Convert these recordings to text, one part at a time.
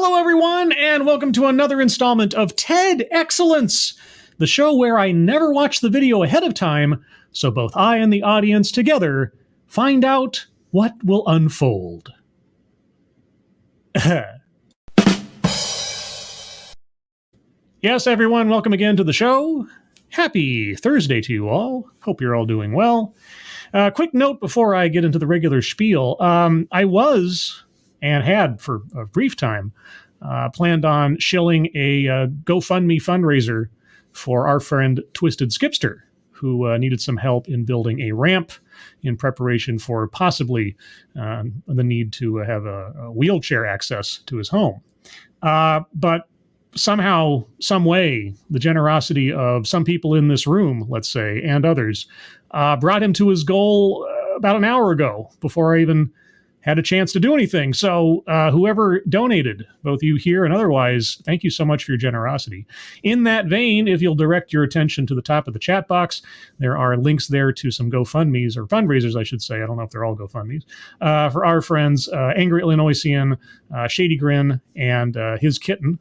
Hello, everyone, and welcome to another installment of TED Excellence, the show where I never watch the video ahead of time, so both I and the audience together find out what will unfold. Yes, everyone, welcome again to the show. Happy Thursday to you all. Hope you're all doing well. Quick note before I get into the regular spiel. I was, and had for a brief time, planned on shilling a GoFundMe fundraiser for our friend Twisted Skipster, who needed some help in building a ramp in preparation for possibly the need to have a wheelchair access to his home. But somehow, some way, the generosity of some people in this room, let's say, and others, brought him to his goal about an hour ago before I even had a chance to do anything. So whoever donated, both you here and otherwise, thank you so much for your generosity. In that vein, if you'll direct your attention to the top of the chat box, there are links there to some GoFundMes, or fundraisers, I should say. I don't know if they're all GoFundMes, for our friends, Angry Illinoisian, Shady Grin, and his kitten.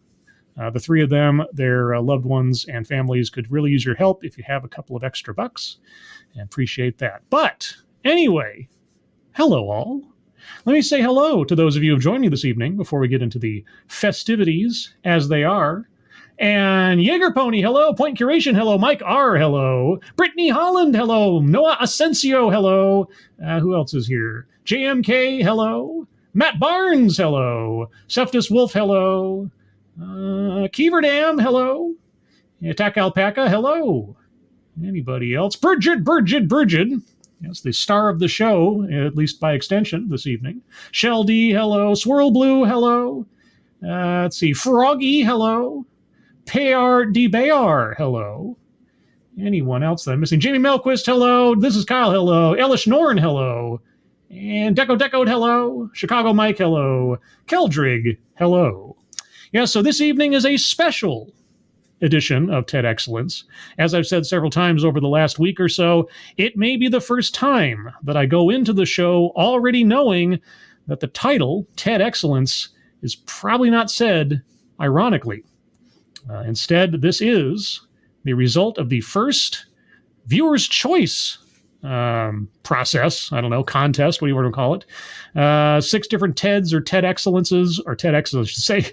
The three of them, their loved ones and families could really use your help if you have a couple of extra bucks. I appreciate that. But anyway, hello all. Let me say hello to those of you who have joined me this evening before we get into the festivities as they are. And Jaeger Pony, hello. Point Curation, hello. Mike R, hello. Brittany Holland, hello. Noah Asensio, hello. Who else is here? JMK, hello. Matt Barnes, hello. Seftus Wolf, hello. Keeverdam, hello. Attack Alpaca, hello. Anybody else? Bridget. Yes, the star of the show, at least by extension, this evening. Shell D, hello. Swirl Blue, hello. Let's see. Froggy, hello. Payar D. Bayar, hello. Anyone else that I'm missing? Jamie Melquist, hello. This is Kyle, hello. Elish Norn, hello. And Decode, hello. Chicago Mike, hello. Keldrig, hello. Yeah, so this evening is a special edition of TED Excellence. As I've said several times over the last week or so, it may be the first time that I go into the show already knowing that the title, TED Excellence, is probably not said ironically. Instead, this is the result of the first viewer's choice process, I don't know, contest, what do you want to call it? 6 different TEDs or TED Excellences, or TED Excellence, I should say,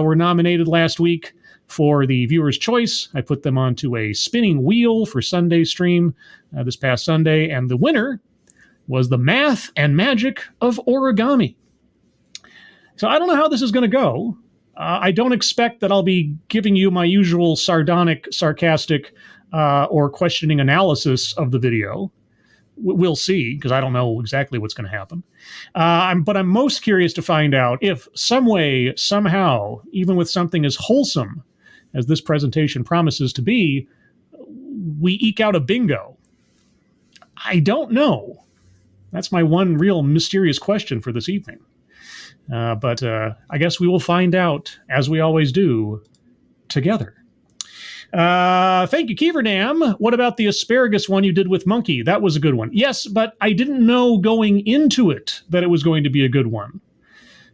were nominated last week for the viewer's choice. I put them onto a spinning wheel for Sunday stream this past Sunday, and the winner was the Math and Magic of Origami. So I don't know how this is going to go. I don't expect that I'll be giving you my usual sardonic, sarcastic, or questioning analysis of the video. We'll see, because I don't know exactly what's going to happen. But I'm most curious to find out if some way, somehow, even with something as wholesome as this presentation promises to be, we eke out a bingo. I don't know. That's my one real mysterious question for this evening. But I guess we will find out, as we always do, together. Thank you, Keeverdam. What about the asparagus one you did with Monkey? That was a good one. Yes, but I didn't know going into it that it was going to be a good one.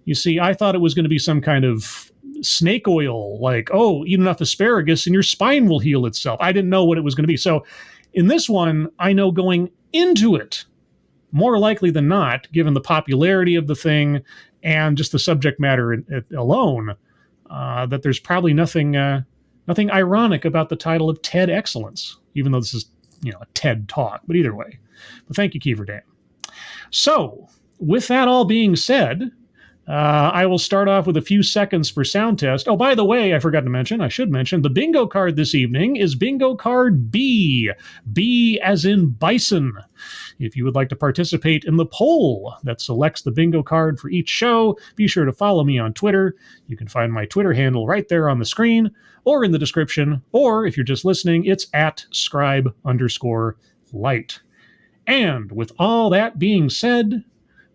You see, I thought it was going to be some kind of snake oil, like, oh, eat enough asparagus and your spine will heal itself. I didn't know what it was going to be. So in this one, I know going into it, more likely than not, given the popularity of the thing and just the subject matter alone, that there's probably nothing ironic about the title of TED Excellence, even though this is, a TED talk. But either way, but thank you, Keeverdam. So with that all being said, I will start off with a few seconds for sound test. Oh, by the way, I should mention, the bingo card this evening is bingo card B. B as in bison. If you would like to participate in the poll that selects the bingo card for each show, be sure to follow me on Twitter. You can find my Twitter handle right there on the screen or in the description, or if you're just listening, it's at scribe_light. And with all that being said,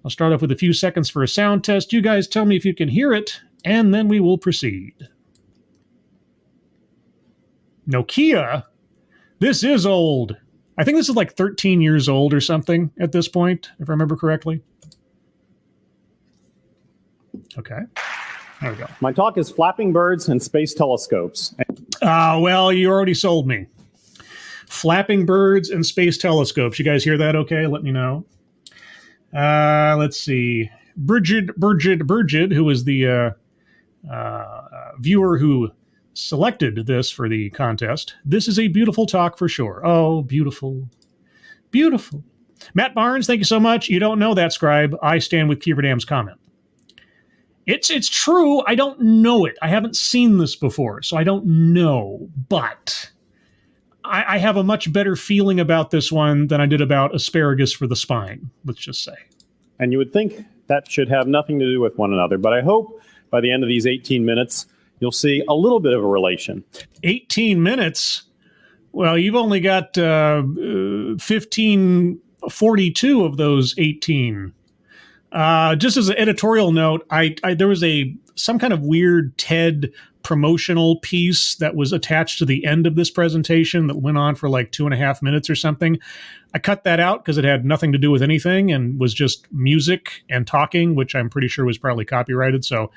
I'll start off with a few seconds for a sound test. You guys tell me if you can hear it, and then we will proceed. Nokia? This is old. I think this is like 13 years old or something at this point, if I remember correctly. Okay. There we go. My talk is Flapping Birds and Space Telescopes. Well, you already sold me. Flapping Birds and Space Telescopes. You guys hear that okay? Let me know. Let's see. Bridget, who was the viewer who selected this for the contest. This is a beautiful talk for sure. Oh, beautiful. Beautiful. Matt Barnes, thank you so much. You don't know that, Scribe. I stand with Kieverdam's comment. It's true. I don't know it. I haven't seen this before, so I don't know. But I have a much better feeling about this one than I did about asparagus for the spine, let's just say. And you would think that should have nothing to do with one another, but I hope by the end of these 18 minutes, you'll see a little bit of a relation. 18 minutes? Well, you've only got 1542 of those 18. Just as an editorial note, there was some kind of weird TED promotional piece that was attached to the end of this presentation that went on for like 2.5 minutes or something. I cut that out because it had nothing to do with anything and was just music and talking, which I'm pretty sure was probably copyrighted. So,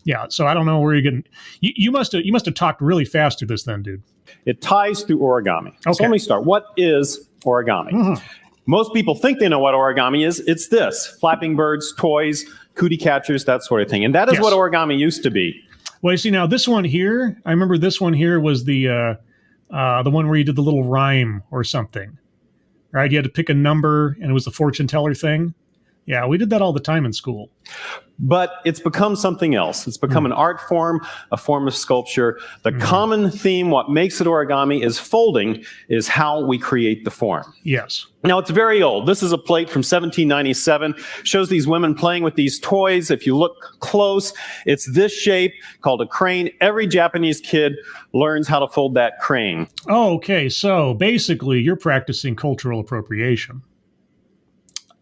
yeah. So I don't know where you're getting. You must have talked really fast through this then, dude. It ties through origami. Okay. So let me start. What is origami? Mm-hmm. Most people think they know what origami is. It's this: flapping birds, toys, cootie catchers, that sort of thing. And that is what origami used to be. Well, you see, now this one here, I remember this one here was the one where you did the little rhyme or something, right? You had to pick a number, and it was the fortune teller thing. Yeah, we did that all the time in school. But it's become something else. It's become an art form, a form of sculpture. The common theme, what makes it origami, is folding, is how we create the form. Yes. Now, it's very old. This is a plate from 1797. Shows these women playing with these toys. If you look close, it's this shape called a crane. Every Japanese kid learns how to fold that crane. Oh, okay. So basically, you're practicing cultural appropriation.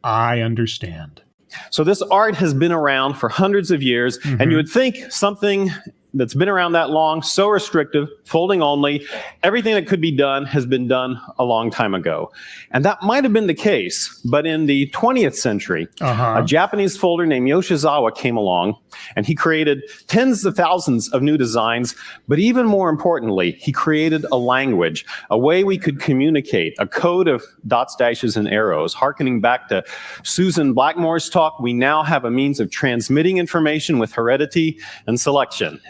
I understand. So this art has been around for hundreds of years, and you would think something that's been around that long, so restrictive, folding only, everything that could be done has been done a long time ago. And that might have been the case, but in the 20th century, a Japanese folder named Yoshizawa came along, and he created tens of thousands of new designs, but even more importantly, he created a language, a way we could communicate, a code of dots, dashes, and arrows. Harkening back to Susan Blackmore's talk, we now have a means of transmitting information with heredity and selection.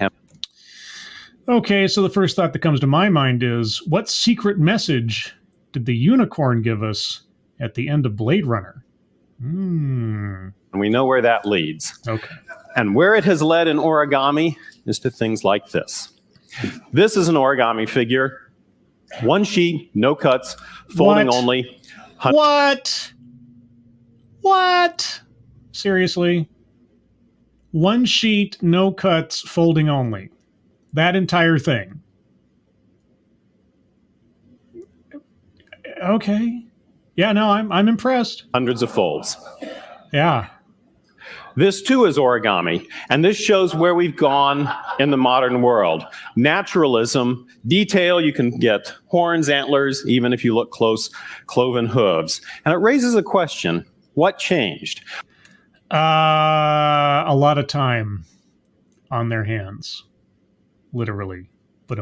Okay, so the first thought that comes to my mind is, what secret message did the unicorn give us at the end of Blade Runner? And we know where that leads. Okay. And where it has led in origami is to things like this. This is an origami figure. One sheet, no cuts, folding only. What? Seriously? One sheet, no cuts, folding only. That entire thing. Okay. Yeah, no, I'm impressed. Hundreds of folds. Yeah. This too is origami, and this shows where we've gone in the modern world. Naturalism, detail, you can get horns, antlers, even if you look close, cloven hooves. And it raises a question, what changed? A lot of time on their hands. Literally. But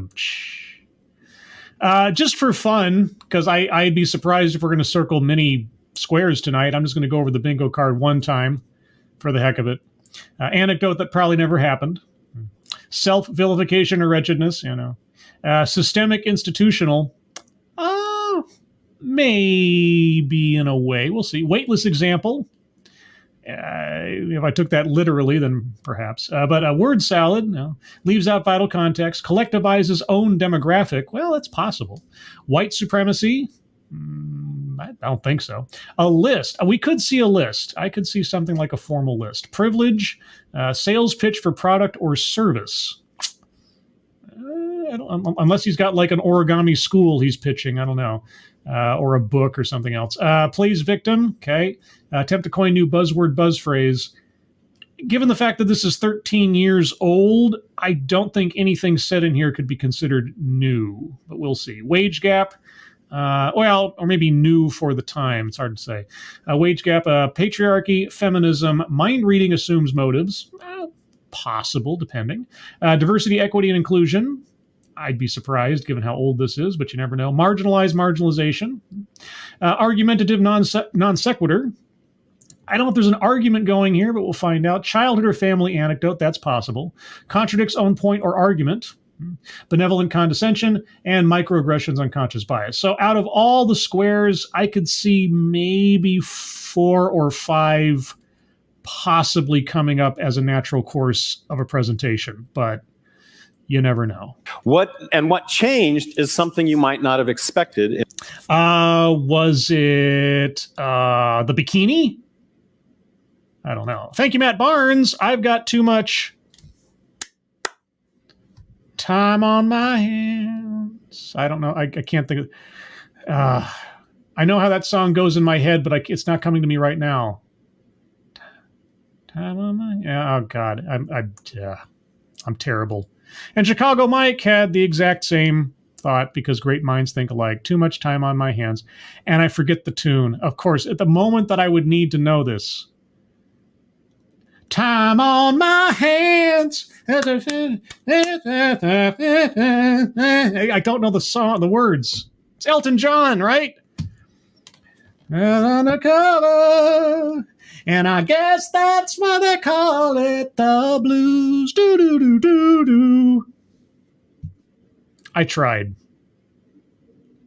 just for fun, because I'd be surprised if we're going to circle many squares tonight. I'm just going to go over the bingo card one time for the heck of it. Anecdote that probably never happened. Self-vilification or wretchedness, systemic institutional. Maybe in a way. We'll see. Weightless example. If I took that literally, then perhaps. But a word salad, no. Leaves out vital context. Collectivizes own demographic. Well, it's possible. White supremacy. I don't think so. A list. We could see a list. I could see something like a formal list. Privilege. Sales pitch for product or service. Unless he's got like an origami school he's pitching. I don't know. Or a book or something else. Plays victim. Okay. Attempt to coin new buzzword, buzz phrase. Given the fact that this is 13 years old, I don't think anything said in here could be considered new, but we'll see. Wage gap. Or maybe new for the time. It's hard to say. Wage gap, patriarchy, feminism, mind reading assumes motives. possible, depending. Diversity, equity, and inclusion. I'd be surprised given how old this is, but you never know. Marginalization. Argumentative non sequitur. I don't know if there's an argument going here, but we'll find out. Childhood or family anecdote, that's possible. Contradicts own point or argument. Benevolent condescension, and microaggressions, unconscious bias. So out of all the squares, I could see maybe 4 or 5 possibly coming up as a natural course of a presentation, but you never know. What changed is something you might not have expected. Was it the bikini? I don't know. Thank you, Matt Barnes. I've got too much time on my hands. I don't know. I can't think of. I know how that song goes in my head, but it's not coming to me right now. Time on my. Yeah. Oh God. I'm terrible. And Chicago Mike had the exact same thought because great minds think alike. Too much time on my hands, and I forget the tune. Of course, at the moment that I would need to know this. Time on my hands. I don't know the words. It's Elton John, right? Undercover. And I guess that's why they call it the blues. Do do do do do. I tried.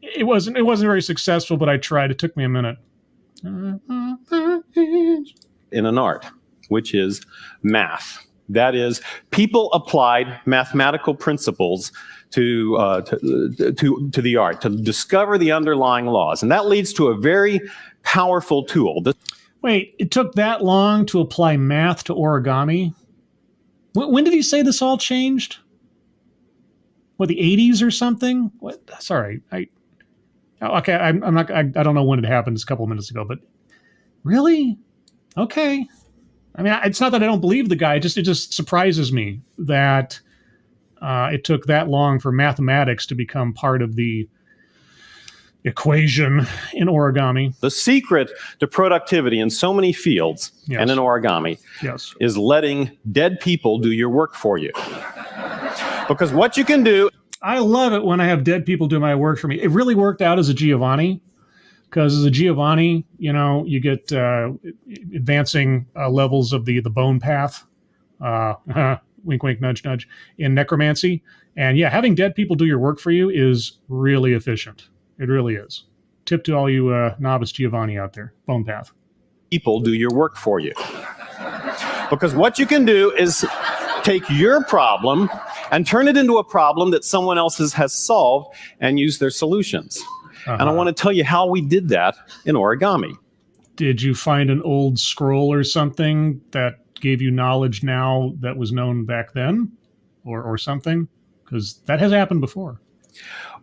It wasn't very successful, but I tried. It took me a minute. In an art, which is math. That is, people applied mathematical principles to the art to discover the underlying laws, and that leads to a very powerful tool. Wait, it took that long to apply math to origami? When did he say this all changed? What, the 80s or something? What? Sorry, I don't know when it happened. It's a couple of minutes ago, but really? Okay. I mean, it's not that I don't believe the guy. It just surprises me that it took that long for mathematics to become part of the equation in origami. The secret to productivity in so many fields and in origami is letting dead people do your work for you. Because what you can do... I love it when I have dead people do my work for me. It really worked out as a Giovanni. Because as a Giovanni, you get advancing levels of the bone path, wink, wink, nudge, nudge, in necromancy. And yeah, having dead people do your work for you is really efficient. It really is. Tip to all you novice Giovanni out there, bone path. People do your work for you. Because what you can do is take your problem and turn it into a problem that someone else has solved and use their solutions. And I want to tell you how we did that in origami. Did you find an old scroll or something that gave you knowledge now that was known back then? Or something? Because that has happened before.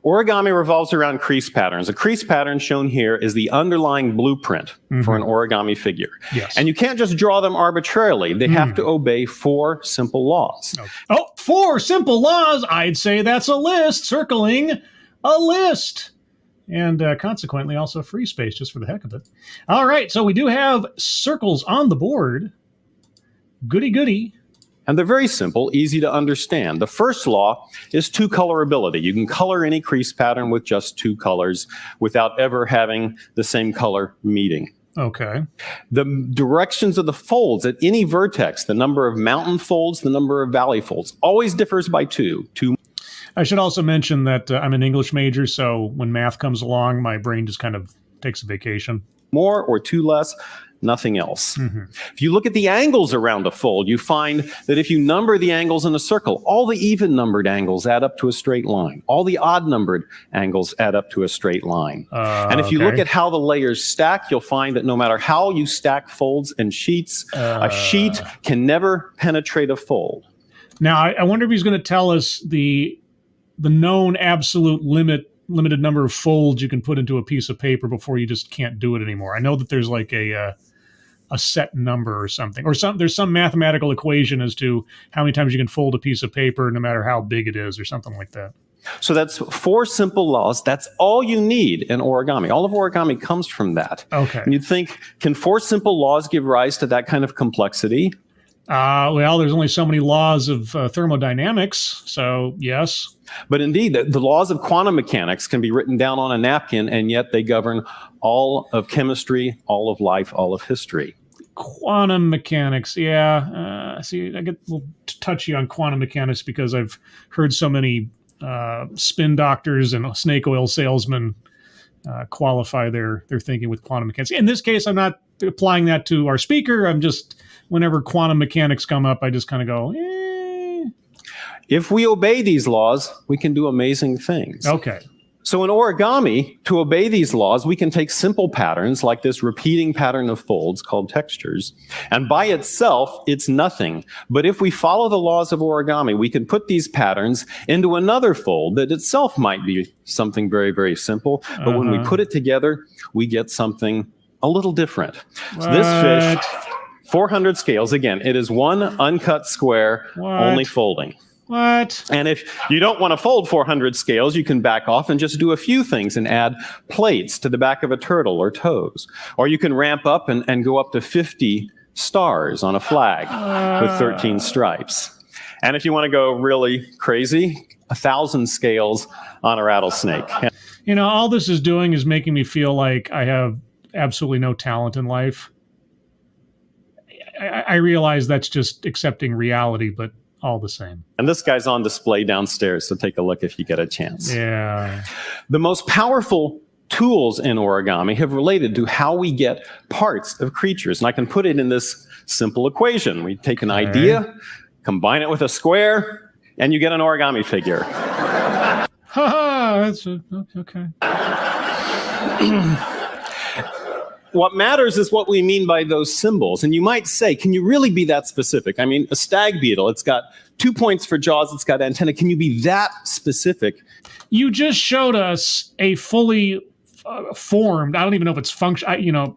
Origami revolves around crease patterns. A crease pattern shown here is the underlying blueprint for an origami figure. Yes. And you can't just draw them arbitrarily. They have to obey 4 simple laws. Oh, 4 simple laws? I'd say that's a list. Circling a list. And consequently, also free space, just for the heck of it. All right, so we do have circles on the board. Goody, goody. And they're very simple, easy to understand. The first law is 2-colorability. You can color any crease pattern with just 2 colors without ever having the same color meeting. Okay. The directions of the folds at any vertex, the number of mountain folds, the number of valley folds, always differs by 2. I should also mention that I'm an English major, so when math comes along, my brain just kind of takes a vacation. More or 2 less, nothing else. If you look at the angles around a fold, you find that if you number the angles in a circle, all the even numbered angles add up to a straight line. All the odd numbered angles add up to a straight line. And if you look at how the layers stack, you'll find that no matter how you stack folds and sheets, a sheet can never penetrate a fold. Now, I wonder if he's going to tell us the known absolute limited number of folds you can put into a piece of paper before you just can't do it anymore. I know that there's like a set number or something, or there's some mathematical equation as to how many times you can fold a piece of paper no matter how big it is or something like that. So that's 4 simple laws. That's all you need in origami. All of origami comes from that. Okay. And you'd think, can 4 simple laws give rise to that kind of complexity? Well, there's only so many laws of thermodynamics, so yes. But indeed, the laws of quantum mechanics can be written down on a napkin, and yet they govern all of chemistry, all of life, all of history. Quantum mechanics, yeah. See, I get a little touchy on quantum mechanics because I've heard so many spin doctors and snake oil salesmen qualify their thinking with quantum mechanics. In this case, I'm not applying that to our speaker. I'm just, whenever quantum mechanics come up, I just kind of go, If we obey these laws, we can do amazing things. Okay. So in origami, to obey these laws, we can take simple patterns like this repeating pattern of folds called textures, and by itself, it's nothing. But if we follow the laws of origami, we can put these patterns into another fold that itself might be something very, very simple. But when we put it together, we get something a little different. So this fish, 400 scales, again, it is one uncut square, only folding. What? And if you don't want to fold 400 scales, you can back off and just do a few things and add plates to the back of a turtle or toes. Or you can ramp up and go up to 50 stars on a flag with 13 stripes. And if you want to go really crazy, 1,000 scales on a rattlesnake. You know, all this is doing is making me feel like I have absolutely no talent in life. I realize that's just accepting reality, but all the same. And this guy's on display downstairs, so take a look if you get a chance. Yeah. The most powerful tools in origami have related to how we get parts of creatures. And I can put it in this simple equation. We take an idea, combine it with a square, and you get an origami figure. That's okay. What matters is what we mean by those symbols. And you might say, can you really be that specific? I mean, a stag beetle, it's got 2 points for jaws, it's got antenna. Can you be that specific? You just showed us a fully formed, I don't even know if it's function, you know,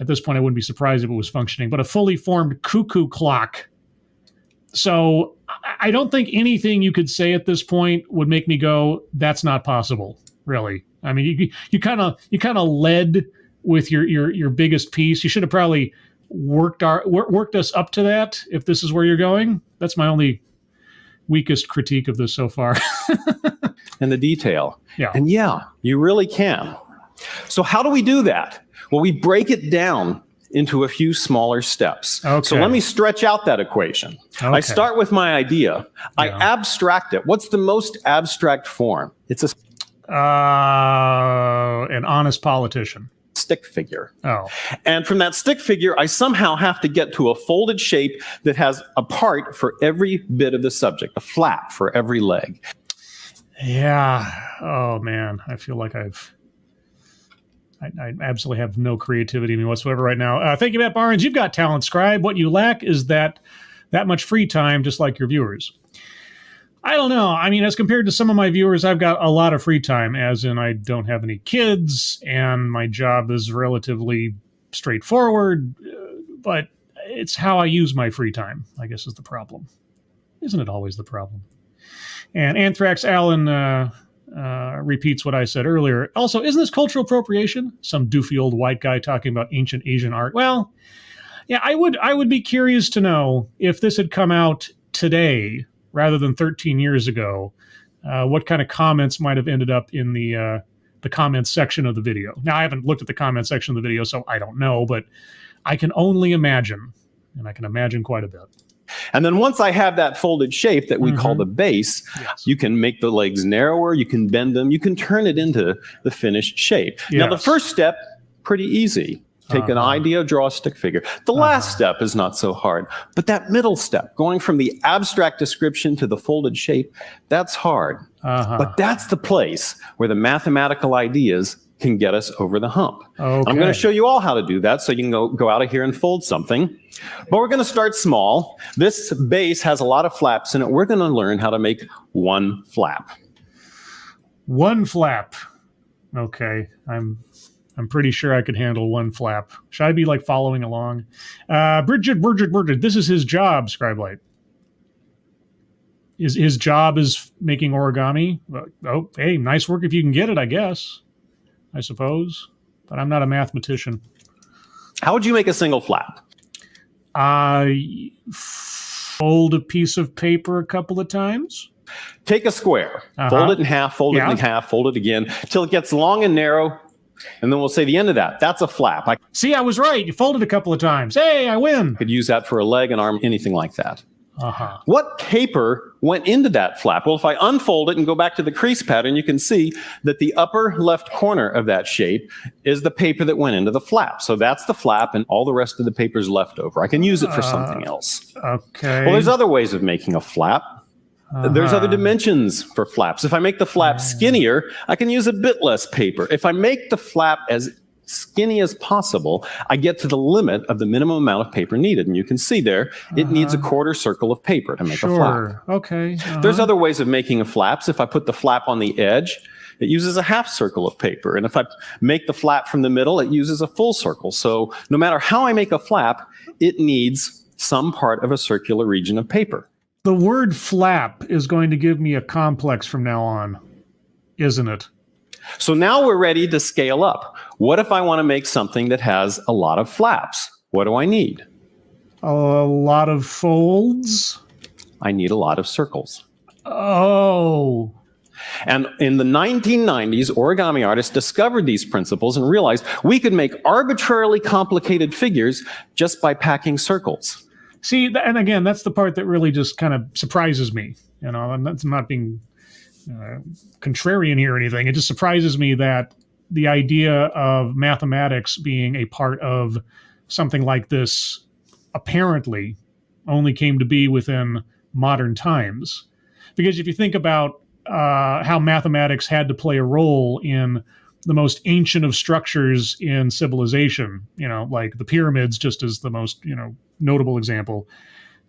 at this point I wouldn't be surprised if it was functioning, but a fully formed cuckoo clock. So I don't think anything you could say at this point would make me go, that's not possible, really. I mean, you kind of led with your biggest piece. You should have probably worked us up to that if this is where you're going. That's my only weakest critique of this so far. And the detail. Yeah. And yeah, you really can. So how do we do that? Well, we break it down into a few smaller steps. Okay. So let me stretch out that equation. Okay. I start with my idea. I abstract it. What's the most abstract form? It's an honest politician. Stick figure. Oh. And from that stick figure, I somehow have to get to a folded shape that has a part for every bit of the subject, a flap for every leg. Yeah. Oh, man. I feel like I absolutely have no creativity in me whatsoever right now. Thank you, Matt Barnes. You've got talent, Scribe. What you lack is that much free time, just like your viewers. I don't know. I mean, as compared to some of my viewers, I've got a lot of free time, as in I don't have any kids, and my job is relatively straightforward, but it's how I use my free time, I guess, is the problem. Isn't it always the problem? And Anthrax Allen repeats what I said earlier. Also, isn't this cultural appropriation? Some doofy old white guy talking about ancient Asian art. Well, yeah, I would be curious to know if this had come out today rather than 13 years ago, what kind of comments might have ended up in the comments section of the video. Now, I haven't looked at the comment section of the video, so I don't know, but I can only imagine, and I can imagine quite a bit. And then once I have that folded shape that we call the base, you can make the legs narrower, you can bend them, you can turn it into the finished shape. Yes. Now, the first step, pretty easy. Take an idea, draw a stick figure. The last step is not so hard, but that middle step, going from the abstract description to the folded shape, that's hard. But that's the place where the mathematical ideas can get us over the hump. Okay. I'm going to show you all how to do that, so you can go out of here and fold something. But we're going to start small. This base has a lot of flaps in it. We're going to learn how to make one flap. One flap. Okay, I'm pretty sure I could handle one flap. Should I be like following along? Bridget. This is his job, Scribelight. His job is making origami. Oh, hey, nice work if you can get it, I guess. I suppose. But I'm not a mathematician. How would you make a single flap? Fold a piece of paper a couple of times. Take a square, fold it in half, fold it in half, fold it again, till it gets long and narrow, and then we'll say the end of that. That's a flap. See, I was right. You folded a couple of times. Hey, I win. Could use that for a leg, an arm, anything like that. What paper went into that flap? Well, if I unfold it and go back to the crease pattern, you can see that the upper left corner of that shape is the paper that went into the flap. So that's the flap, and all the rest of the paper is left over. I can use it for something else. Okay. Well, there's other ways of making a flap. There's other dimensions for flaps. If I make the flap skinnier, I can use a bit less paper. If I make the flap as skinny as possible, I get to the limit of the minimum amount of paper needed. And you can see there, it needs a quarter circle of paper to make a flap. Okay. There's other ways of making a flaps. If I put the flap on the edge, it uses a half circle of paper. And if I make the flap from the middle, it uses a full circle. So no matter how I make a flap, it needs some part of a circular region of paper. The word flap is going to give me a complex from now on, isn't it? So now we're ready to scale up. What if I want to make something that has a lot of flaps? What do I need? A lot of folds? I need a lot of circles. Oh. And in the 1990s, origami artists discovered these principles and realized we could make arbitrarily complicated figures just by packing circles. See, and again, that's the part that really just kind of surprises me. And that's not being contrarian here or anything. It just surprises me that the idea of mathematics being a part of something like this apparently only came to be within modern times. Because if you think about how mathematics had to play a role in the most ancient of structures in civilization, like the pyramids, just as the most, notable example,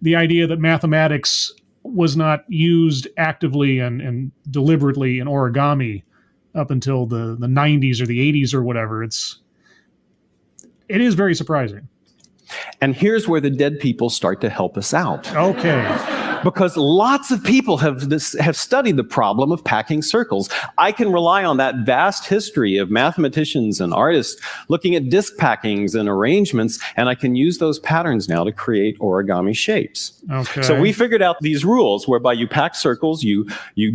the idea that mathematics was not used actively and deliberately in origami up until the 90s or the 80s or whatever, it is very surprising. And here's where the dead people start to help us out. Okay. Because lots of people have studied the problem of packing circles. I can rely on that vast history of mathematicians and artists looking at disk packings and arrangements, and I can use those patterns now to create origami shapes. Okay. So we figured out these rules whereby you pack circles, you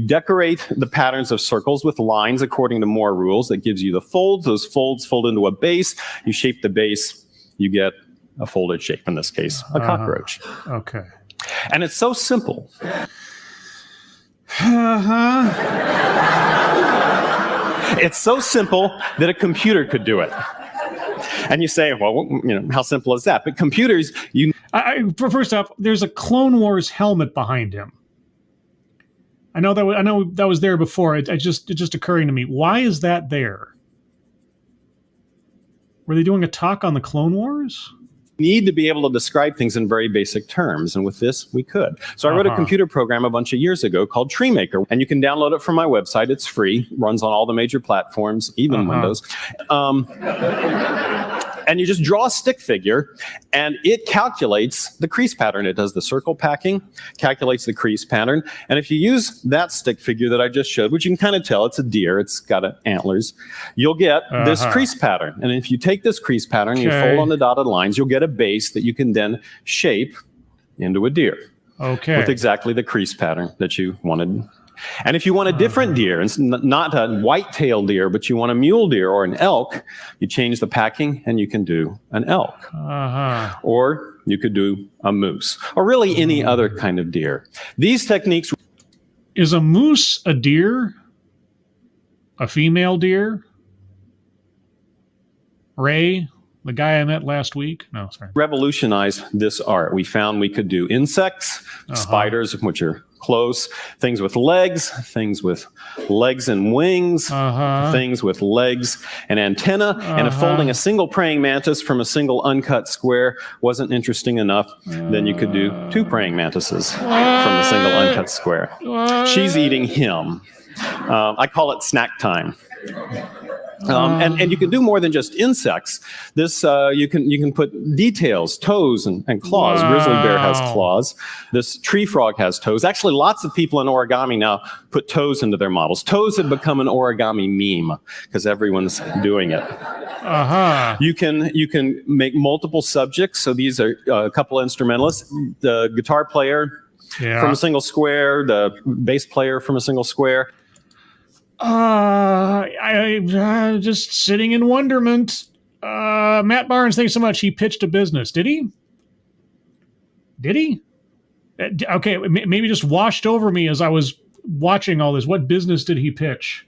decorate the patterns of circles with lines according to more rules. That gives you the folds. Those folds fold into a base. You shape the base, you get a folded shape, in this case, a cockroach. Okay. And it's so simple. It's so simple that a computer could do it. And you say, well, how simple is that? But computers, first off, there's a Clone Wars helmet behind him. I know that was there before. It's just occurring to me. Why is that there? Were they doing a talk on the Clone Wars? Need to be able to describe things in very basic terms, and with this we could. So I wrote a computer program a bunch of years ago called TreeMaker, and you can download it from my website. It's free, runs on all the major platforms, even Windows. And you just draw a stick figure, and it calculates the crease pattern. It does the circle packing, calculates the crease pattern, and if you use that stick figure that I just showed, which you can kind of tell it's a deer, it's got antlers, you'll get this crease pattern. And if you take this crease pattern, you fold on the dotted lines, you'll get a base that you can then shape into a deer. Okay. With exactly the crease pattern that you wanted. And if you want a different deer, it's not a white-tailed deer, but you want a mule deer or an elk, you change the packing and you can do an elk. Or you could do a moose, or really any other kind of deer. These techniques... Is a moose a deer? A female deer? Ray, the guy I met last week? No, sorry. Revolutionized this art. We found we could do insects, spiders, which are close, things with legs and wings, things with legs and antenna, and if folding a single praying mantis from a single uncut square wasn't interesting enough, then you could do two praying mantises from a single uncut square. She's eating him. I call it snack time. And you can do more than just insects. This you can put details, toes and claws. Wow. Grizzly bear has claws. This tree frog has toes. Actually, lots of people in origami now put toes into their models. Toes have become an origami meme because everyone's doing it. Uh-huh. You can make multiple subjects. So these are a couple instrumentalists, the guitar player from a single square, the bass player from a single square. I just sitting in wonderment. Matt Barnes, thanks so much. He pitched a business. Did he? Okay, maybe just washed over me as I was watching all this. What business did he pitch?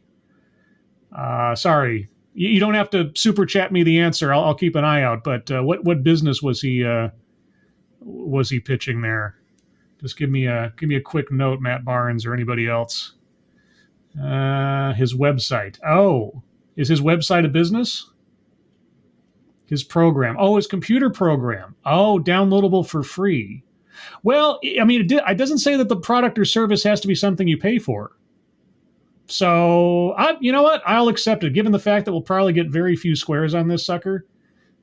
Sorry. You don't have to super chat me the answer. I'll keep an eye out. But what business was he pitching there? Just give me a quick note, Matt Barnes or anybody else. His website. Oh, is his website a business? His program. Oh, his computer program. Oh, downloadable for free. Well, I mean, it doesn't say that the product or service has to be something you pay for. So, you know what? I'll accept it. Given the fact that we'll probably get very few squares on this sucker,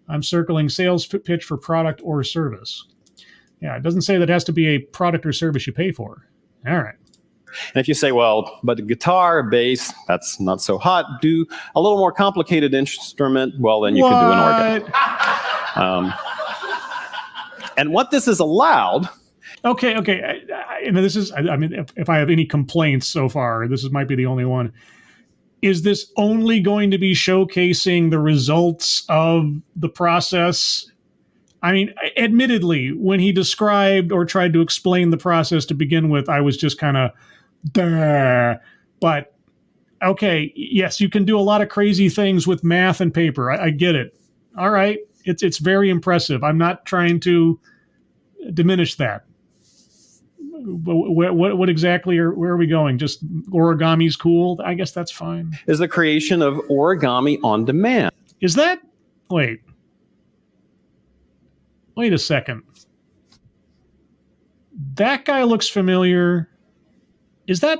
I'm circling sales pitch for product or service. Yeah, it doesn't say that it has to be a product or service you pay for. All right. And if you say, well, but the guitar, bass, that's not so hot, do a little more complicated instrument, well, then you could do an organ. And what this is allowed... Okay. This is, I mean, if I have any complaints so far, might be the only one. Is this only going to be showcasing the results of the process? I mean, admittedly, when he described or tried to explain the process to begin with, I was just kind of, duh. But, okay, yes, you can do a lot of crazy things with math and paper. I get it. All right. It's very impressive. I'm not trying to diminish that. What exactly, where are we going? Just origami's cool? I guess that's fine. Is the creation of origami on demand. Is that, wait a second. That guy looks familiar. Is that,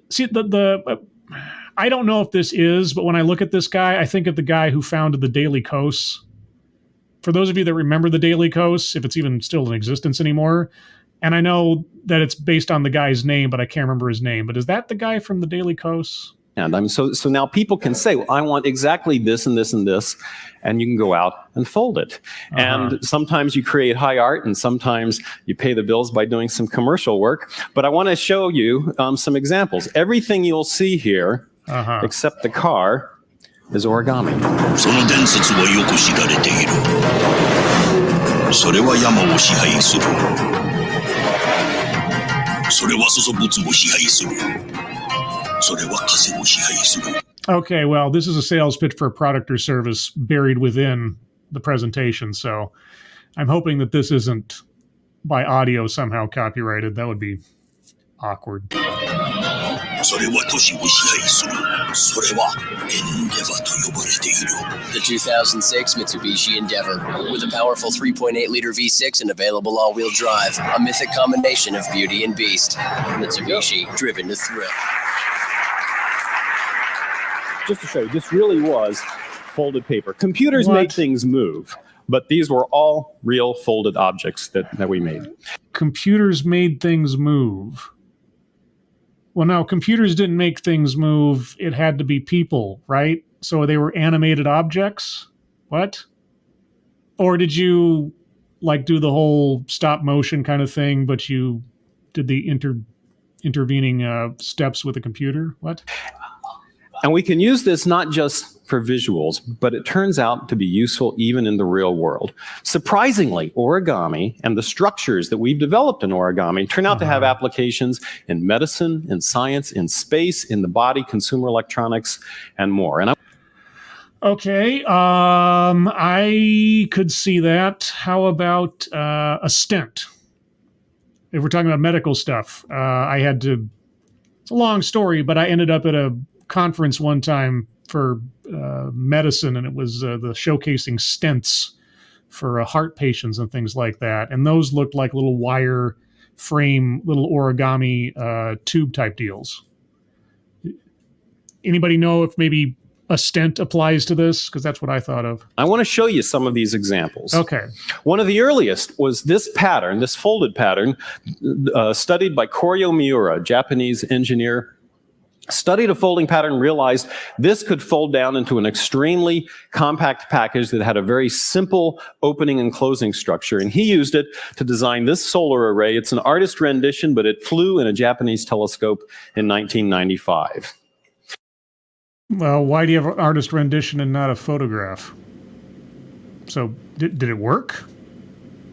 see, I don't know if this is, but when I look at this guy, I think of the guy who founded the Daily Kos. For those of you that remember the Daily Kos, if it's even still in existence anymore, and I know that it's based on the guy's name, but I can't remember his name. But is that the guy from the Daily Kos? And so now people can say, well, I want exactly this and this and this, and you can go out and fold it. Uh-huh. And sometimes you create high art, and sometimes you pay the bills by doing some commercial work. But I want to show you some examples. Everything you'll see here, except the car, is origami. その伝説はよく知られている。それは山を支配する。それは注物を支配する。Okay, well, this is a sales pitch for a product or service buried within the presentation, so I'm hoping that this isn't by audio somehow copyrighted. That would be awkward. The 2006 Mitsubishi Endeavor, with a powerful 3.8-liter V6 and available all-wheel drive, a mythic combination of beauty and beast. Mitsubishi, driven to thrill. Just to show you, this really was folded paper. Computers made things move, but these were all real folded objects that we made. Computers made things move. Well, no, computers didn't make things move. It had to be people, right? So they were animated objects? What? Or did you, do the whole stop motion kind of thing, but you did the intervening steps with a computer? What? And we can use this not just for visuals, but it turns out to be useful even in the real world. Surprisingly, origami and the structures that we've developed in origami turn out to have applications in medicine, in science, in space, in the body, consumer electronics, and more. And okay, I could see that. How about a stent? If we're talking about medical stuff, it's a long story, but I ended up at a conference one time for medicine, and it was the showcasing stents for heart patients and things like that. And those looked like little wire frame, little origami tube type deals. Anybody know if maybe a stent applies to this? Because that's what I thought of. I want to show you some of these examples. Okay. One of the earliest was this pattern, this folded pattern, studied by Koryo Miura, Japanese engineer. Studied a folding pattern, realized this could fold down into an extremely compact package that had a very simple opening and closing structure. And he used it to design this solar array. It's an artist rendition, but it flew in a Japanese telescope in 1995. Well, why do you have an artist rendition and not a photograph? So did it work?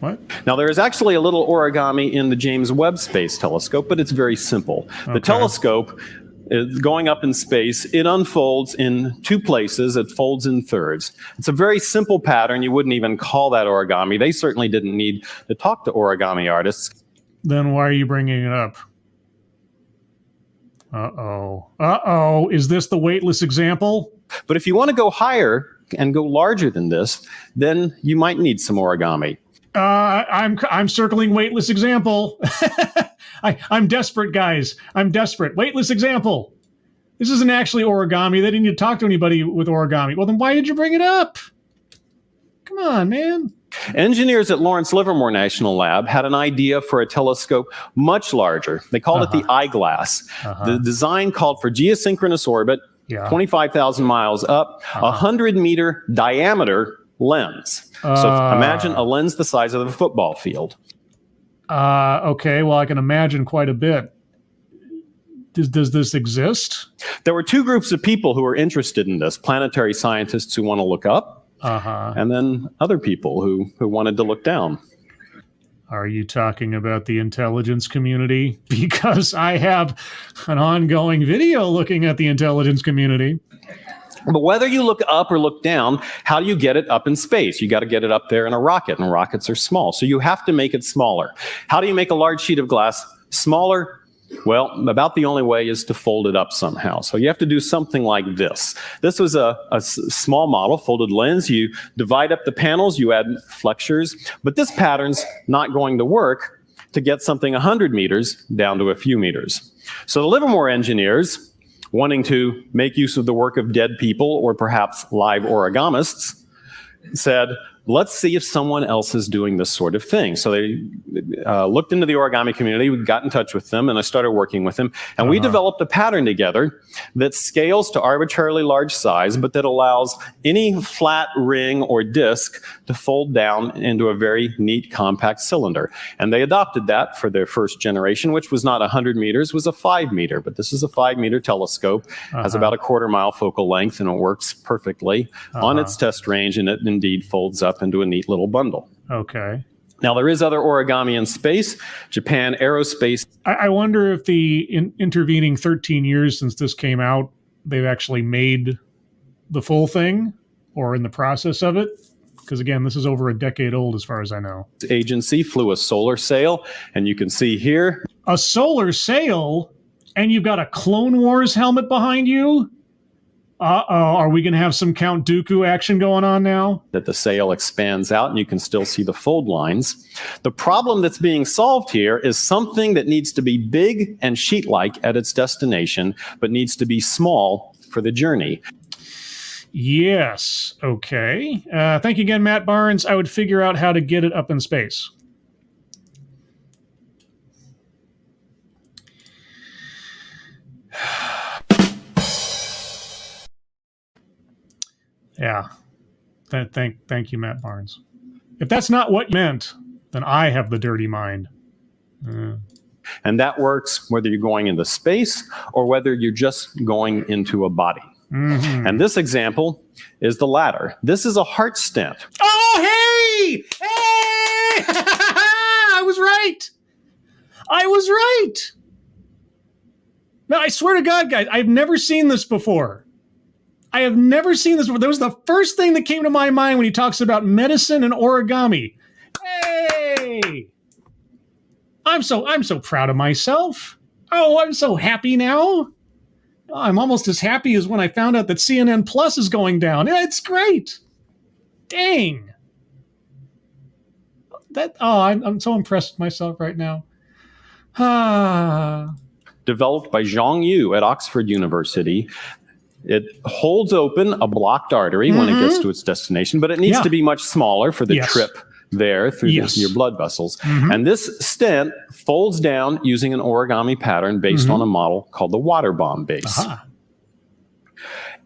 What? Now, there is actually a little origami in the James Webb Space Telescope, but it's very simple. Okay. The telescope is going up in space. It unfolds in two places. It folds in thirds. It's a very simple pattern. You wouldn't even call that origami. They certainly didn't need to talk to origami artists. Then why are you bringing it up? Uh-oh. Uh-oh. Is this the weightless example? But if you want to go higher and go larger than this, then you might need some origami. I'm circling weightless example. I'm desperate, guys. I'm desperate. Weightless example. This isn't actually origami. They didn't need to talk to anybody with origami. Well, then why did you bring it up? Come on, man. Engineers at Lawrence Livermore National Lab had an idea for a telescope much larger. They called it the eyeglass. The design called for geosynchronous orbit, 25,000 miles up, 100-meter diameter lens. So imagine a lens the size of a football field. Okay, well, I can imagine quite a bit. Does this exist? There were two groups of people who were interested in this: planetary scientists who want to look up, and then other people who wanted to look down. Are you talking about the intelligence community? Because I have an ongoing video looking at the intelligence community. But whether you look up or look down, how do you get it up in space? You got to get it up there in a rocket, and rockets are small. So you have to make it smaller. How do you make a large sheet of glass smaller? Well, about the only way is to fold it up somehow. So you have to do something like this. This was a small model, folded lens. You divide up the panels, you add flexures, but this pattern's not going to work to get something 100 meters down to a few meters. So the Livermore engineers, wanting to make use of the work of dead people or perhaps live origamists, said, let's see if someone else is doing this sort of thing. So they looked into the origami community, we got in touch with them, and I started working with them. And we developed a pattern together that scales to arbitrarily large size, but that allows any flat ring or disc to fold down into a very neat, compact cylinder. And they adopted that for their first generation, which was not 100 meters, was a 5 meter. But this is a 5-meter telescope, has about a quarter-mile focal length, and it works perfectly on its test range, and it indeed folds up into a neat little bundle. Okay. Now, there is other origami in space. Japan Aerospace. I wonder if the intervening 13 years since this came out, they've actually made the full thing or in the process of it. Because, again, this is over a decade old as far as I know. Agency flew a solar sail, and you can see here. A solar sail? And you've got a Clone Wars helmet behind you? Uh-oh, are we going to have some Count Dooku action going on now? That the sail expands out and you can still see the fold lines. The problem that's being solved here is something that needs to be big and sheet-like at its destination, but needs to be small for the journey. Yes, okay. Thank you again, Matt Barnes. I would figure out how to get it up in space. Yeah. Thank you, Matt Barnes. If that's not what you meant, then I have the dirty mind. And that works whether you're going into space or whether you're just going into a body. And this example is the latter. This is a heart stent. Oh, hey! Hey! I was right! I was right! No, I swear to God, guys, I've never seen this before. I have never seen this before. That was the first thing that came to my mind when he talks about medicine and origami. Hey! I'm so proud of myself. Oh, I'm so happy now. Oh, I'm almost as happy as when I found out that CNN Plus is going down. Yeah, it's great. Dang. I'm so impressed with myself right now. Developed by Zhang Yu at Oxford University. It holds open a blocked artery when it gets to its destination, but it needs to be much smaller for the trip there through your blood vessels. And this stent folds down using an origami pattern based on a model called the water bomb base.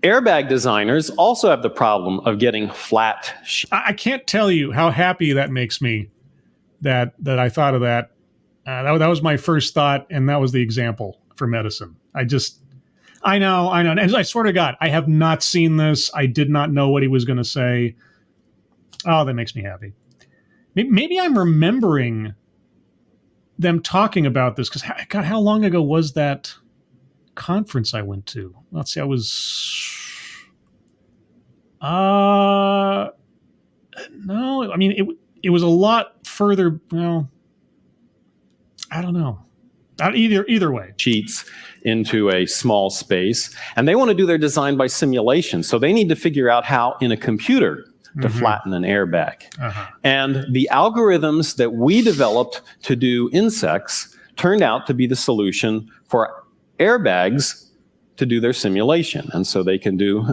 Airbag designers also have the problem of getting flat. I can't tell you how happy that makes me that I thought of that. That was my first thought, and that was the example for medicine. I know. And I swear to God, I have not seen this. I did not know what he was going to say. Oh, that makes me happy. Maybe I'm remembering them talking about this because, God, how long ago was that conference I went to? Let's see, I was... no, I mean, it was a lot further, well, I don't know. Either way. Sheets into a small space, and they want to do their design by simulation. So they need to figure out how in a computer to flatten an airbag. And the algorithms that we developed to do insects turned out to be the solution for airbags to do their simulation. And so they can do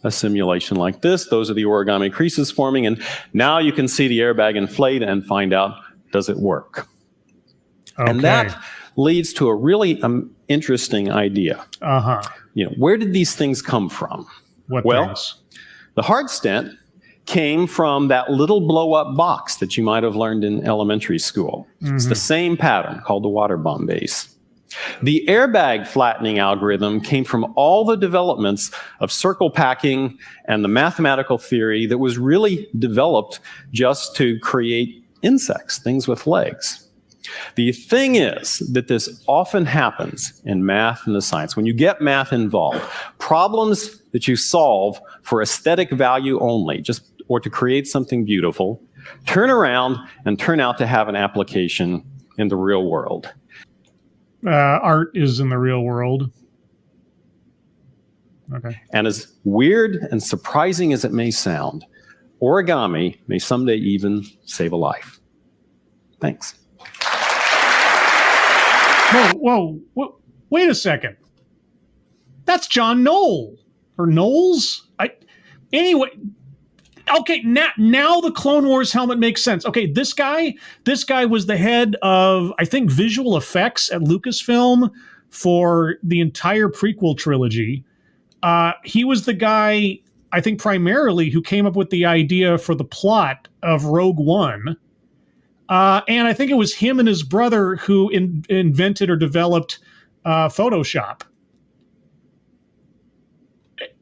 a simulation like this. Those are the origami creases forming, and now you can see the airbag inflate and find out, does it work? And that leads to a really interesting idea. Where did these things come from? What things? The hard stent came from that little blow-up box that you might have learned in elementary school. It's the same pattern called the water bomb base. The airbag flattening algorithm came from all the developments of circle packing and the mathematical theory that was really developed just to create insects, things with legs. The thing is that this often happens in math and the science. When you get math involved, problems that you solve for aesthetic value only, or to create something beautiful, turn around and turn out to have an application in the real world. Art is in the real world. Okay. And as weird and surprising as it may sound, origami may someday even save a life. Thanks. Whoa, wait a second. That's John Knoll. Or Knowles? Anyway, okay, now the Clone Wars helmet makes sense. Okay, this guy was the head of, I think, visual effects at Lucasfilm for the entire prequel trilogy. He was the guy, I think, primarily who came up with the idea for the plot of Rogue One. And I think it was him and his brother who invented or developed Photoshop.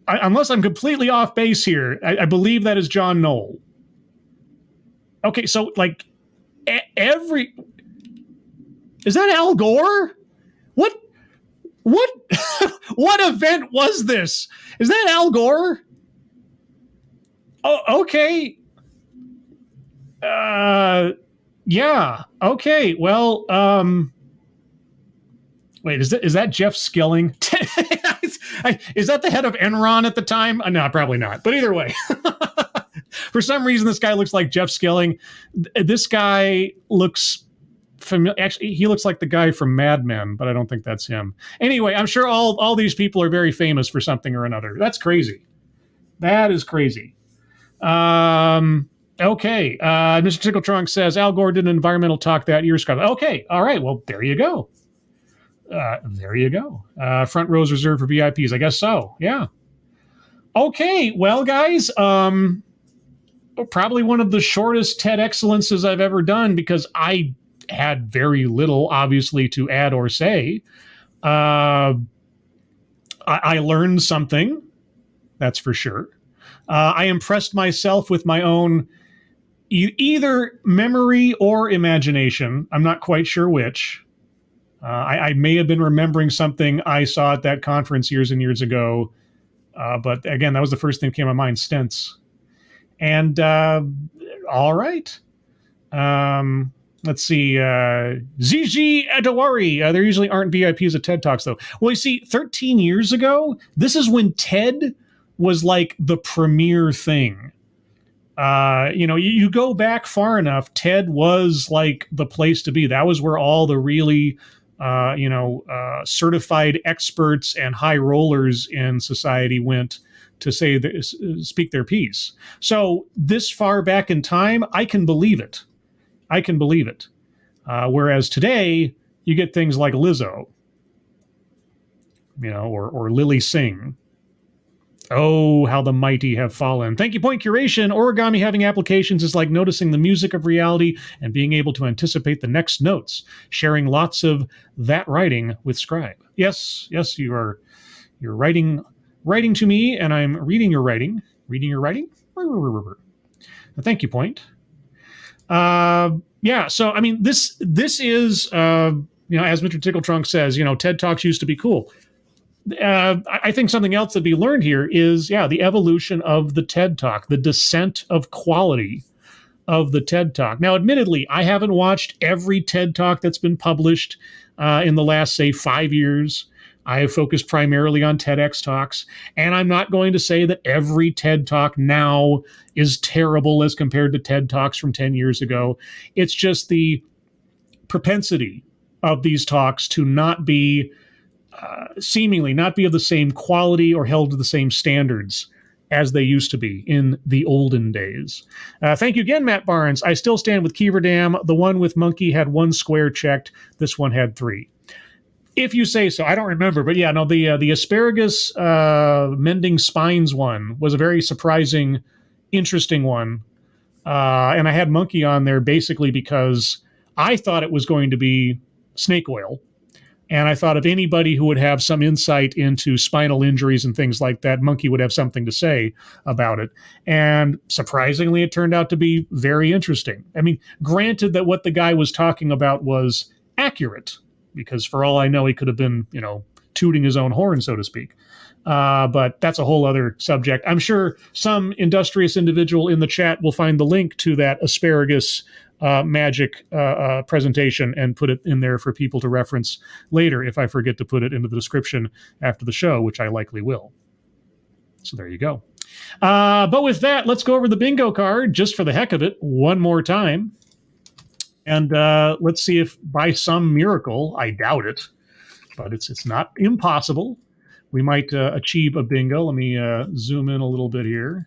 Unless I'm completely off base here, I believe that is John Knoll. Okay, so like is that Al Gore? What what event was this? Is that Al Gore? Oh, okay. Yeah. Okay. Well, wait, is that Jeff Skilling? Is that the head of Enron at the time? No, probably not. But either way, for some reason, this guy looks like Jeff Skilling. This guy looks familiar. Actually, he looks like the guy from Mad Men, but I don't think that's him. Anyway, I'm sure all these people are very famous for something or another. That's crazy. That is crazy. Okay. Mr. Tickle Trunk says Al Gore did an environmental talk that year, Scott. Okay. All right. Well, there you go. Front rows reserved for VIPs. I guess so. Yeah. Okay. Well, guys, probably one of the shortest TED Excellences I've ever done because I had very little, obviously, to add or say. I learned something. That's for sure. I impressed myself with my own either memory or imagination. I'm not quite sure which. I may have been remembering something I saw at that conference years and years ago. But again, that was the first thing that came to my mind, stents. And all right. Let's see. ZG Adawari. There usually aren't VIPs at TED Talks, though. Well, you see, 13 years ago, this is when TED was like the premier thing. You go back far enough, TED was like the place to be. That was where all the really certified experts and high rollers in society went to speak their piece. So this far back in time, I can believe it. Whereas today, you get things like Lizzo, or Lily Singh. Oh, how the mighty have fallen. Thank you, Point Curation. Origami having applications is like noticing the music of reality and being able to anticipate the next notes, sharing lots of that writing with Scribe. Yes, you're writing to me, and I'm reading your writing. Reading your writing? Thank you, Point. So, I mean, this is, as Mr. Tickletrunk says, TED Talks used to be cool. I think something else to be learned here is, the evolution of the TED Talk, the descent of quality of the TED Talk. Now, admittedly, I haven't watched every TED Talk that's been published in the last, say, 5 years. I have focused primarily on TEDx Talks, and I'm not going to say that every TED Talk now is terrible as compared to TED Talks from 10 years ago. It's just the propensity of these talks to not be seemingly not be of the same quality or held to the same standards as they used to be in the olden days. Thank you again, Matt Barnes. I still stand with Keeverdam. The one with Monkey had 1 square checked. This one had 3. If you say so. I don't remember. But the asparagus mending spines one was a very surprising, interesting one. And I had Monkey on there basically because I thought it was going to be snake oil. And I thought if anybody who would have some insight into spinal injuries and things like that, Monkey would have something to say about it. And surprisingly, it turned out to be very interesting. I mean, granted that what the guy was talking about was accurate, because for all I know, he could have been, tooting his own horn, so to speak. But that's a whole other subject. I'm sure some industrious individual in the chat will find the link to that asparagus magic presentation and put it in there for people to reference later if I forget to put it into the description after the show, which I likely will. So there you go. But with that, let's go over the bingo card just for the heck of it one more time. And let's see if by some miracle, I doubt it, but it's not impossible, we might achieve a bingo. Let me zoom in a little bit here.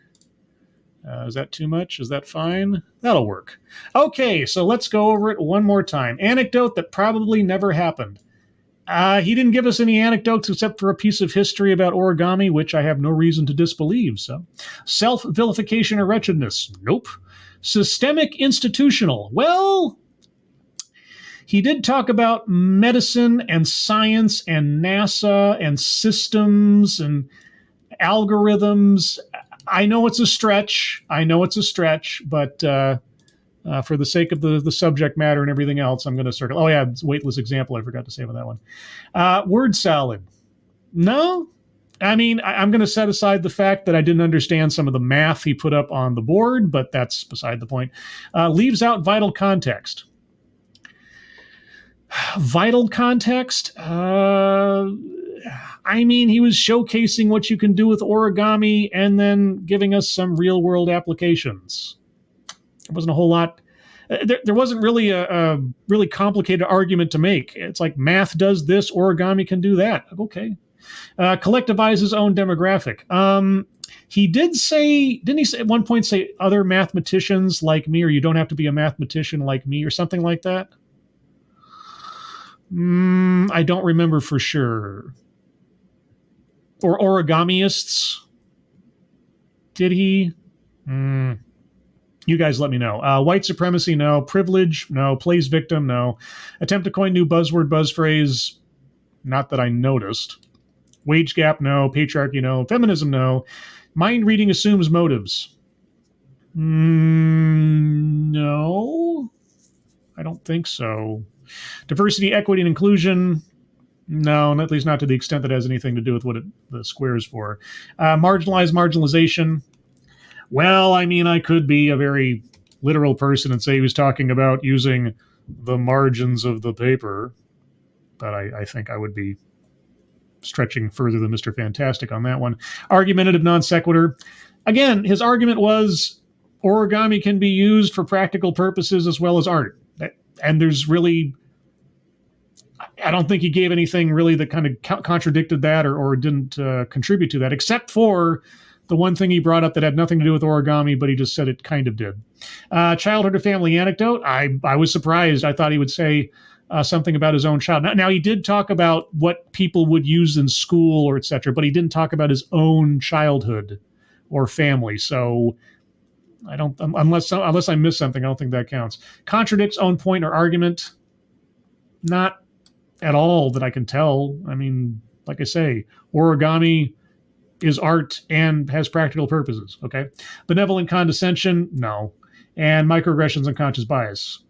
Is that too much? Is that fine? That'll work. Okay, so let's go over it one more time. Anecdote that probably never happened. He didn't give us any anecdotes except for a piece of history about origami, which I have no reason to disbelieve. So, self-vilification or wretchedness? Nope. Systemic institutional? Well, he did talk about medicine and science and NASA and systems and algorithms. I know it's a stretch, but for the sake of the subject matter and everything else, I'm going to circle. Oh, yeah, weightless example. I forgot to say about that one. Word salad. No. I mean, I'm going to set aside the fact that I didn't understand some of the math he put up on the board, but that's beside the point. Leaves out vital context. Vital context? I mean, he was showcasing what you can do with origami and then giving us some real-world applications. There wasn't a whole lot. There wasn't really a really complicated argument to make. It's like math does this, origami can do that. Okay. Collectivize his own demographic. He did say, didn't he say at one point say other mathematicians like me, or you don't have to be a mathematician like me, or something like that? I don't remember for sure. Or origamiists? Did he? You guys let me know. White supremacy, no. Privilege, no. Plays victim, no. Attempt to coin new buzzword, buzz phrase, not that I noticed. Wage gap, no. Patriarchy, no. Feminism, no. Mind reading assumes motives. No. I don't think so. Diversity, equity, and inclusion, no, at least not to the extent that has anything to do with what the square is for. Marginalization. Well, I mean, I could be a very literal person and say he was talking about using the margins of the paper, but I think I would be stretching further than Mr. Fantastic on that one. Argumentative non sequitur. Again, his argument was origami can be used for practical purposes as well as art. And there's really, I don't think he gave anything really that kind of contradicted that or didn't contribute to that, except for the one thing he brought up that had nothing to do with origami, but he just said it kind of did. Childhood or family anecdote. I was surprised. I thought he would say something about his own child. Now, he did talk about what people would use in school or et cetera, but he didn't talk about his own childhood or family. So I don't, unless I miss something, I don't think that counts. Contradicts own point or argument. Not at all that I can tell. I mean, like I say, origami is art and has practical purposes. Okay. Benevolent condescension. No. And microaggressions and conscious bias.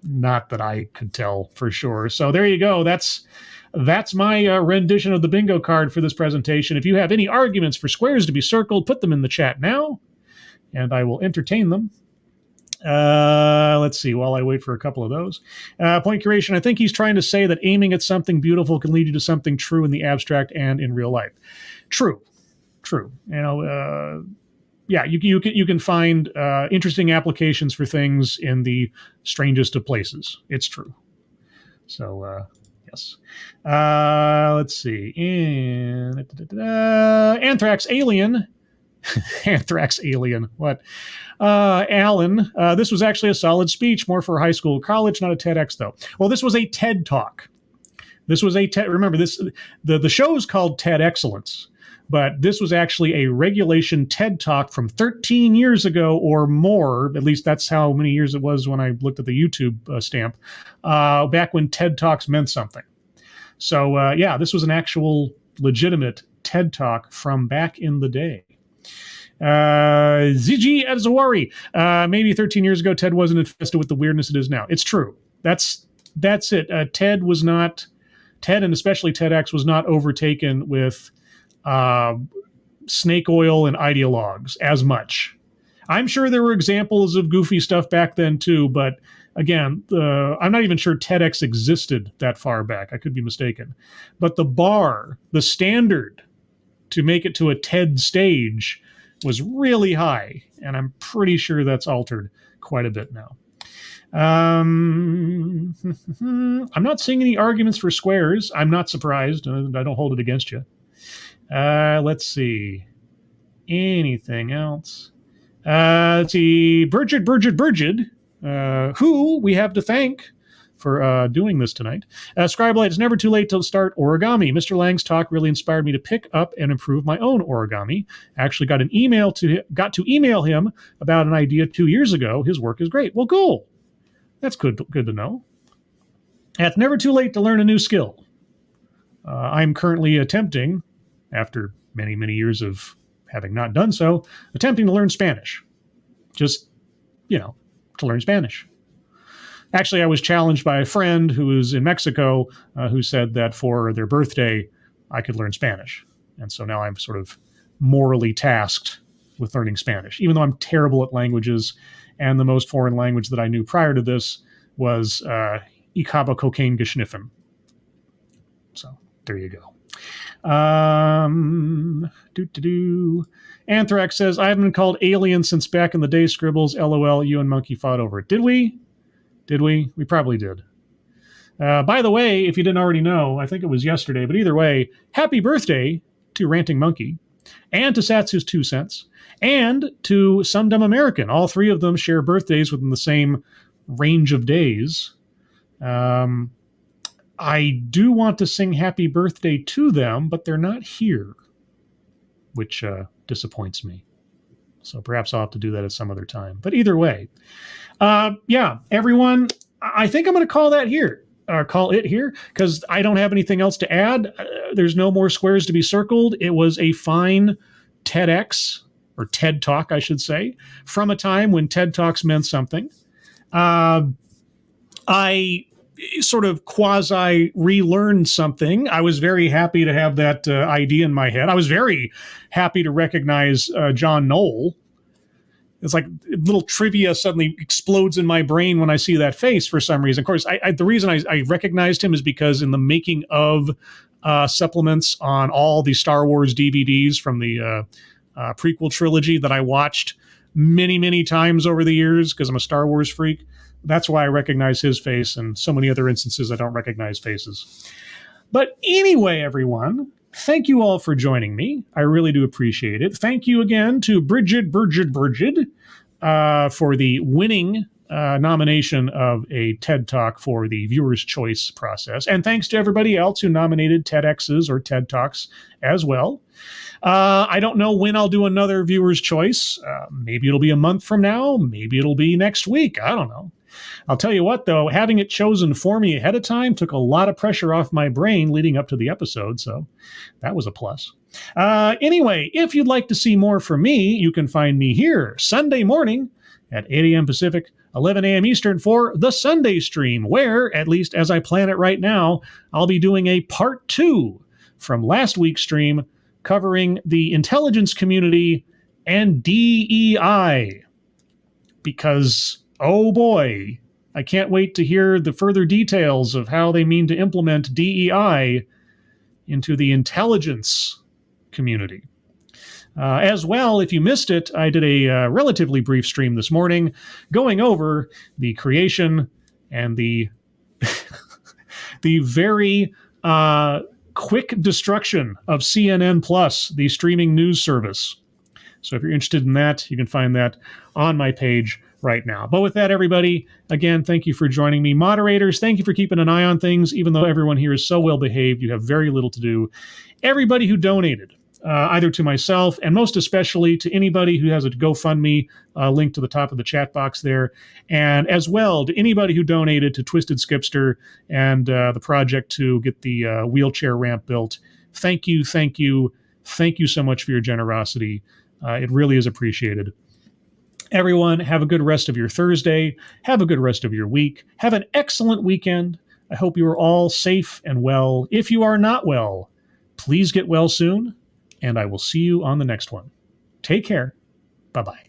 Not that I could tell for sure. So there you go. That's my rendition of the bingo card for this presentation. If you have any arguments for squares to be circled, put them in the chat now, and I will entertain them. Let's see, while I wait for a couple of those. Point curation, I think he's trying to say that aiming at something beautiful can lead you to something true in the abstract and in real life. True. You know, yeah, you can find interesting applications for things in the strangest of places. It's true. So, yes. Let's see. Anthrax Alien. Anthrax Alien. What? Alan, this was actually a solid speech, more for high school, college, not a TEDx though. Well, this was a TED Talk. This was a TED. Remember this. The show is called TED Excellence, but this was actually a regulation TED Talk from 13 years ago or more. At least that's how many years it was when I looked at the YouTube stamp. Back when TED Talks meant something. So yeah, this was an actual legitimate TED Talk from back in the day. ZG Azawari. Maybe 13 years ago, TED wasn't infested with the weirdness it is now. It's true. That's it. TED and especially TEDx was not overtaken with snake oil and ideologues as much. I'm sure there were examples of goofy stuff back then too, but again, I'm not even sure TEDx existed that far back. I could be mistaken. But the standard to make it to a TED stage was really high, and I'm pretty sure that's altered quite a bit now. I'm not seeing any arguments for squares. I'm not surprised. I don't hold it against you. Let's see. Anything else? Let's see. Burgid, who we have to thank for doing this tonight. Scribelight, it's never too late to start origami. Mr. Lang's talk really inspired me to pick up and improve my own origami. Actually got to email him about an idea 2 years ago. His work is great. Well, cool. That's good to know. It's never too late to learn a new skill. I'm currently attempting, after many, many years of having not done so, attempting to learn Spanish. Just, to learn Spanish. Actually, I was challenged by a friend who was in Mexico who said that for their birthday, I could learn Spanish. And so now I'm sort of morally tasked with learning Spanish, even though I'm terrible at languages. And the most foreign language that I knew prior to this was Ich habe Cocaine geschniffen. So there you go. Anthrax says, I haven't been called alien since back in the day. Scribbles, LOL, you and Monkey fought over it. Did we? We probably did. By the way, if you didn't already know, I think it was yesterday, but either way, happy birthday to Ranting Monkey and to Satsu's 2 cents and to Some Dumb American. All three of them share birthdays within the same range of days. I do want to sing happy birthday to them, but they're not here, which disappoints me. So perhaps I'll have to do that at some other time. But either way, yeah, everyone, I think I'm going to call it here, because I don't have anything else to add. There's no more squares to be circled. It was a fine TEDx, or TED Talk, I should say, from a time when TED Talks meant something. I sort of quasi relearned something. I was very happy to have that idea in my head. I was very happy to recognize John Knoll. It's like little trivia suddenly explodes in my brain when I see that face for some reason. Of course, the reason I recognized him is because in the making of supplements on all the Star Wars DVDs from the prequel trilogy that I watched many, many times over the years because I'm a Star Wars freak, that's why I recognize his face, and so many other instances I don't recognize faces. But anyway, everyone, thank you all for joining me. I really do appreciate it. Thank you again to Bridget for the winning nomination of a TED Talk for the Viewer's Choice process. And thanks to everybody else who nominated TEDx's or TED Talks as well. I don't know when I'll do another Viewer's Choice. Maybe it'll be a month from now. Maybe it'll be next week. I don't know. I'll tell you what, though, having it chosen for me ahead of time took a lot of pressure off my brain leading up to the episode, so that was a plus. Anyway, if you'd like to see more from me, you can find me here Sunday morning at 8 a.m. Pacific, 11 a.m. Eastern for the Sunday stream, where, at least as I plan it right now, I'll be doing a part 2 from last week's stream covering the intelligence community and DEI. Because, oh boy, I can't wait to hear the further details of how they mean to implement DEI into the intelligence community. As well, if you missed it, I did a relatively brief stream this morning going over the creation and the the very quick destruction of CNN Plus, the streaming news service. So if you're interested in that, you can find that on my page right now. But with that, everybody, again, thank you for joining me. Moderators, thank you for keeping an eye on things. Even though everyone here is so well behaved, you have very little to do. Everybody who donated, either to myself and most especially to anybody who has a GoFundMe link to the top of the chat box there, and as well to anybody who donated to Twisted Skipster and the project to get the wheelchair ramp built. Thank you, thank you, thank you so much for your generosity. It really is appreciated. Everyone, have a good rest of your Thursday. Have a good rest of your week. Have an excellent weekend. I hope you are all safe and well. If you are not well, please get well soon, and I will see you on the next one. Take care. Bye-bye.